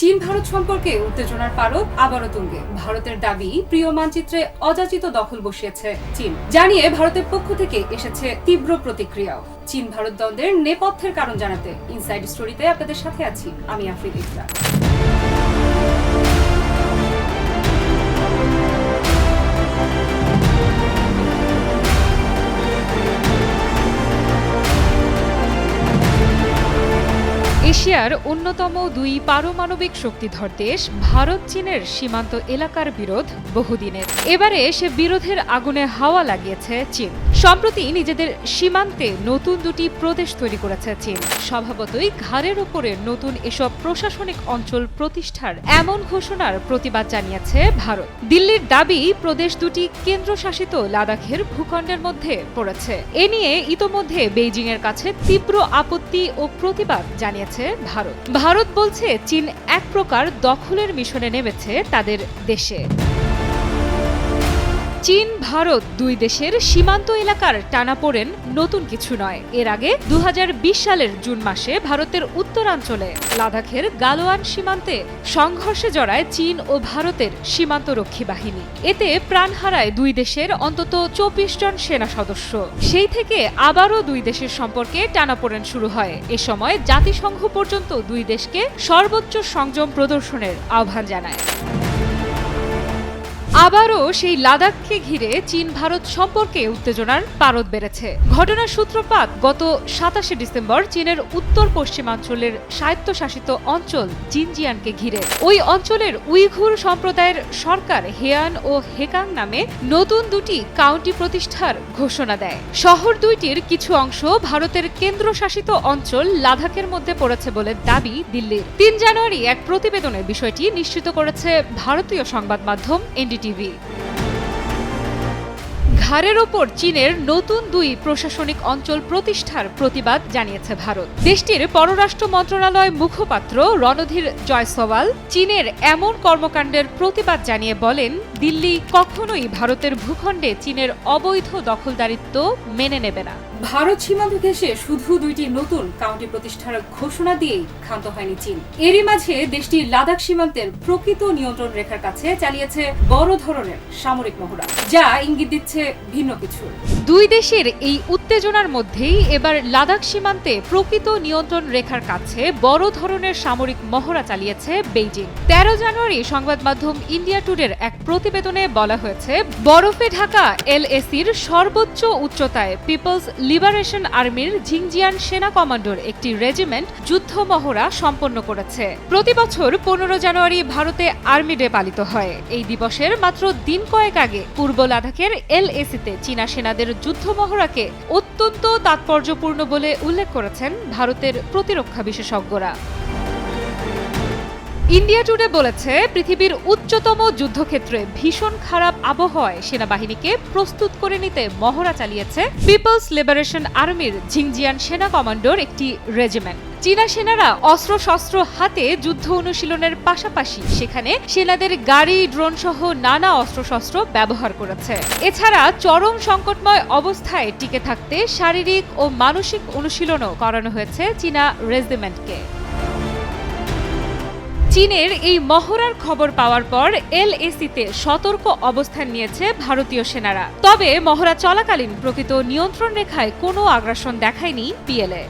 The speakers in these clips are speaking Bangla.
চীন ভারত সম্পর্কে উত্তেজনার পারদ আবারও তুঙ্গে। ভারতের দাবি প্রিয় মানচিত্রে অযাচিত দখল বসিয়েছে চীন, জানিয়ে ভারতের পক্ষ থেকে এসেছে তীব্র প্রতিক্রিয়াও। চীন ভারত দ্বন্দ্বের নেপথ্যের কারণ জানাতে ইনসাইড স্টোরিতে আপনাদের সাথে আছি আমি আফরিন ইকরা। এশিয়ার অন্যতম দুই পারমাণবিক শক্তিধর দেশ ভারত চীনের সীমান্ত এলাকার বিরোধ বহুদিনের। এবারে সে বিরোধের আগুনে হাওয়া লাগিয়েছে চীন। সম্প্রতি নিজেদের সীমান্তে নতুন দুটি প্রদেশ তৈরি করেছে চীন। স্বভাবতই ঘাড়ের ওপরে নতুন এসব প্রশাসনিক অঞ্চল প্রতিষ্ঠার এমন ঘোষণার প্রতিবাদ জানিয়েছে ভারত। দিল্লির দাবি প্রদেশ দুটি কেন্দ্রশাসিত লাদাখের ভূখণ্ডের মধ্যে পড়েছে। এ নিয়ে ইতোমধ্যে বেইজিং এর কাছে তীব্র আপত্তি ও প্রতিবাদ জানিয়েছে ভারত বলছে চীন এক প্রকার দখলের মিশনে নেমেছে তাদের দেশে। চীন ভারত দুই দেশের সীমান্ত এলাকার টানাপোড়েন নতুন কিছু নয়। এর আগে 2020 সালের জুন মাসে ভারতের উত্তরাঞ্চলে লাদাখের গালোয়ান সীমান্তে সংঘর্ষে জড়ায় চীন ও ভারতের সীমান্তরক্ষী বাহিনী। এতে প্রাণ হারায় দুই দেশের অন্তত 24 জন সেনা সদস্য। সেই থেকে আবারও দুই দেশের সম্পর্কে টানাপোড়েন শুরু হয়। এ সময় জাতিসংঘ পর্যন্ত দুই দেশকে সর্বোচ্চ সংযম প্রদর্শনের আহ্বান জানায়। আবারও সেই লাদাখকে ঘিরে চীন ভারত সম্পর্কে উত্তেজনার পারদ বেড়েছে। ঘটনার সূত্রপাত গত 27 ডিসেম্বর চীনের উত্তর পশ্চিমাঞ্চলের স্বায়ত্তশাসিত অঞ্চল জিনজিয়ানকে ঘিরে। ওই অঞ্চলের উইঘুর সম্প্রদায়ের সরকার হেয়ান ও হেকাং নামে নতুন দুটি কাউন্টি প্রতিষ্ঠার ঘোষণা দেয়। শহর দুইটির কিছু অংশ ভারতের কেন্দ্রশাসিত অঞ্চল লাদাখের মধ্যে পড়েছে বলে দাবি দিল্লির। 3 জানুয়ারি এক প্রতিবেদনে বিষয়টি নিশ্চিত করেছে ভারতীয় সংবাদ মাধ্যম এনডিটিভি। ঘাড়ের ওপর চীনের নতুন দুই প্রশাসনিক অঞ্চল প্রতিষ্ঠার প্রতিবাদ জানিয়েছে ভারত। দেশটির পররাষ্ট্র মন্ত্রণালয় মুখপাত্র রণধীর জয়সওয়াল চীনের এমন কর্মকাণ্ডের প্রতিবাদ জানিয়ে বলেন, দিল্লি কখনোই ভারতের ভূখণ্ডে চীনের অবৈধ দখলদারিত্ব মেনে নেবে না। ভারত সীমান্ত ঘেঁষে শুধু দুইটি নতুন কাউন্টি প্রতিষ্ঠার ঘোষণা দিয়েই ক্ষান্ত হয়নি চীন। এরই মাঝে দেশটির লাদাখ সীমান্তের প্রকৃত নিয়ন্ত্রণ রেখার কাছে চালিয়েছে বড় ধরনের সামরিক মহড়া, যা ইঙ্গিত দিচ্ছে ভিন্ন কিছু। দুই দেশের এই উত্তেজনার মধ্যেই এবার লাদাখ সীমান্তে প্রকৃত নিয়ন্ত্রণ রেখার কাছে বড় ধরনের সামরিক মহড়া চালিয়েছে বেইজিং। 13 জানুয়ারি সংবাদ মাধ্যম ইন্ডিয়া টুডের এক প্রতিবেদনে বলা হয়েছে, বরফে ঢাকা এলএসির সর্বোচ্চ উচ্চতায় পিপলস লিবারেশন আর্মির জিনজিয়ান সেনা কমান্ডোর একটি রেজিমেন্ট যুদ্ধ মহড়া সম্পন্ন করেছে। প্রতি বছর 15 জানুয়ারি ভারতে আর্মি ডে পালিত হয়। এই দিবসের মাত্র দিন কয়েক আগে পূর্ব লাদাখের এলএসিতে চীনা সেনাদের যুদ্ধ মহড়াকে অত্যন্ত তাৎপর্যপূর্ণ বলে উল্লেখ করেছেন ভারতের প্রতিরক্ষা বিশেষজ্ঞরা। ইন্ডিয়া টুডে বলেছে, পৃথিবীর উচ্চতম যুদ্ধক্ষেত্রে ভীষণ খারাপ আবহাওয়ায় সেনাবাহিনীকে প্রস্তুত করে নিতে মহড়া চালিয়েছে পিপলস লিবারেশন আর্মির জিনজিয়ান সেনা কমান্ডোর একটি রেজিমেন্ট। চীনা সেনারা অস্ত্রশস্ত্র হাতে যুদ্ধ অনুশীলনের পাশাপাশি সেখানে সেনাদের গাড়ি, ড্রোন সহ নানা অস্ত্রশস্ত্র ব্যবহার করেছে। এছাড়া চরম সংকটময় অবস্থায় টিকে থাকতে শারীরিক ও মানসিক অনুশীলনও করানো হয়েছে চীনা রেজিমেন্টকে। চীনের এই মহড়ার খবর পাওয়ার পর এলএসিতে সতর্ক অবস্থান নিয়েছে ভারতীয় সেনারা। তবে মহড়া চলাকালীন প্রকৃত নিয়ন্ত্রণ রেখায় কোনো আগ্রাসন দেখায়নি পিএলএ।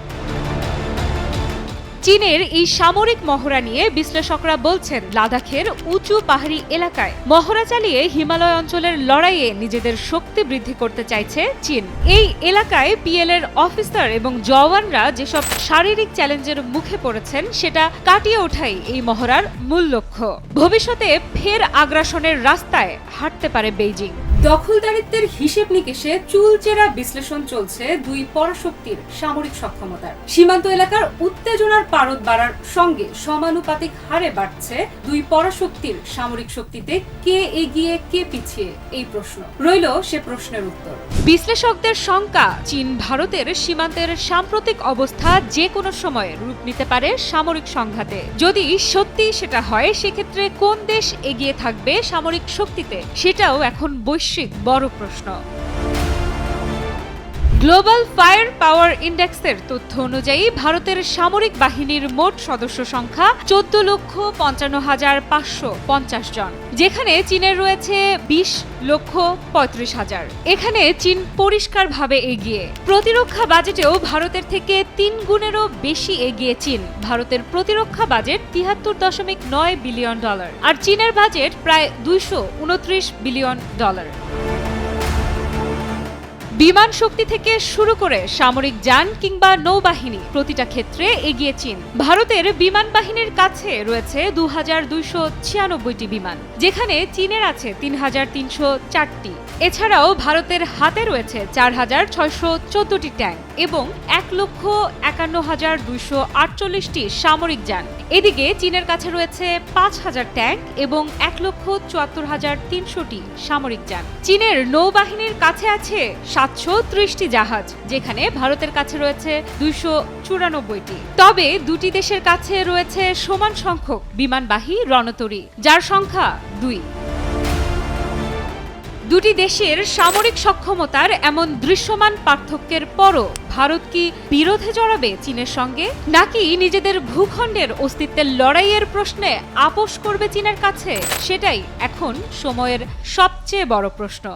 চীনের এই সামরিক মহড়া নিয়ে বিশ্লেষকরা বলছেন, লাদাখের উঁচু পাহাড়ি এলাকায় মহড়া চালিয়ে হিমালয় অঞ্চলের লড়াইয়ে নিজেদের শক্তি বৃদ্ধি করতে চাইছে চীন। এই এলাকায় পিএলএর অফিসার এবং জওয়ানরা যেসব শারীরিক চ্যালেঞ্জের মুখে পড়েছেন সেটা কাটিয়ে ওঠাই এই মহড়ার মূল লক্ষ্য। ভবিষ্যতে ফের আগ্রাসনের রাস্তায় হাঁটতে পারে বেইজিং। দখলদারিত্বের হিসেব নিকেশে চুলচেরা বিশ্লেষণ চলছে দুই পরাশক্তির সামরিক সক্ষমতার। সীমান্ত এলাকার উত্তেজনার পারদ বাড়ার সঙ্গে সমানুপাতিক হারে বাড়ছে দুই পরাশক্তির সামরিক শক্তিতে কে এগিয়ে কে পিছিয়ে, এই প্রশ্ন রইল সে প্রশ্নের উত্তর। বিশ্লেষকদের শঙ্কা, চীন ভারতের সীমান্তের সাম্প্রতিক অবস্থা যে কোনো সময় রূপ নিতে পারে সামরিক সংঘাতে। যদি সত্যি সেটা হয়, সেক্ষেত্রে কোন দেশ এগিয়ে থাকবে সামরিক শক্তিতে, সেটাও এখন বৈশ্বিক বড় প্রশ্ন। গ্লোবাল ফায়ার পাওয়ার ইন্ডেক্সের তথ্য অনুযায়ী ভারতের সামরিক বাহিনীর মোট সদস্য সংখ্যা 14,55,550 জন, যেখানে চীনের রয়েছে 20,35,000। এখানে চীন পরিষ্কারভাবে এগিয়ে। প্রতিরক্ষা বাজেটেও ভারতের থেকে 3 গুণেরও বেশি এগিয়ে চীন। ভারতের প্রতিরক্ষা বাজেট $73.9 বিলিয়ন, আর চীনের বাজেট প্রায় $229 বিলিয়ন। বিমান শক্তি থেকে শুরু করে সামরিক যান কিংবা নৌবাহিনী, প্রতিটা ক্ষেত্রে এগিয়ে চীন। ভারতের বিমান বাহিনীর কাছে রয়েছে 2,296টি বিমান, যেখানে চীনের আছে 3,304টি। এছাড়াও ভারতের হাতে রয়েছে 4,614টি ট্যাঙ্ক এবং 1,51,248টি সামরিক যান। এদিকে চীনের কাছে রয়েছে 5,000 ট্যাঙ্ক এবং 1,74,300টি সামরিক যান। চীনের নৌবাহিনীর কাছে আছে 730টি জাহাজ, যেখানে ভারতের কাছে রয়েছে 294টি। তবে দুটি দেশের কাছে রয়েছে সমান সংখ্যক বিমানবাহী রণতরী, যার সংখ্যা 2। দুটি দেশের সামরিক সক্ষমতার এমন দৃশ্যমান পার্থক্যের পরও ভারত কি বিরোধে জড়াবে চীনের সঙ্গে, নাকি নিজেদের ভূখণ্ডের অস্তিত্বের লড়াইয়ের প্রশ্নে আপোস করবে চীনের কাছে? সেটাই এখন সময়ের সবচেয়ে বড় প্রশ্ন।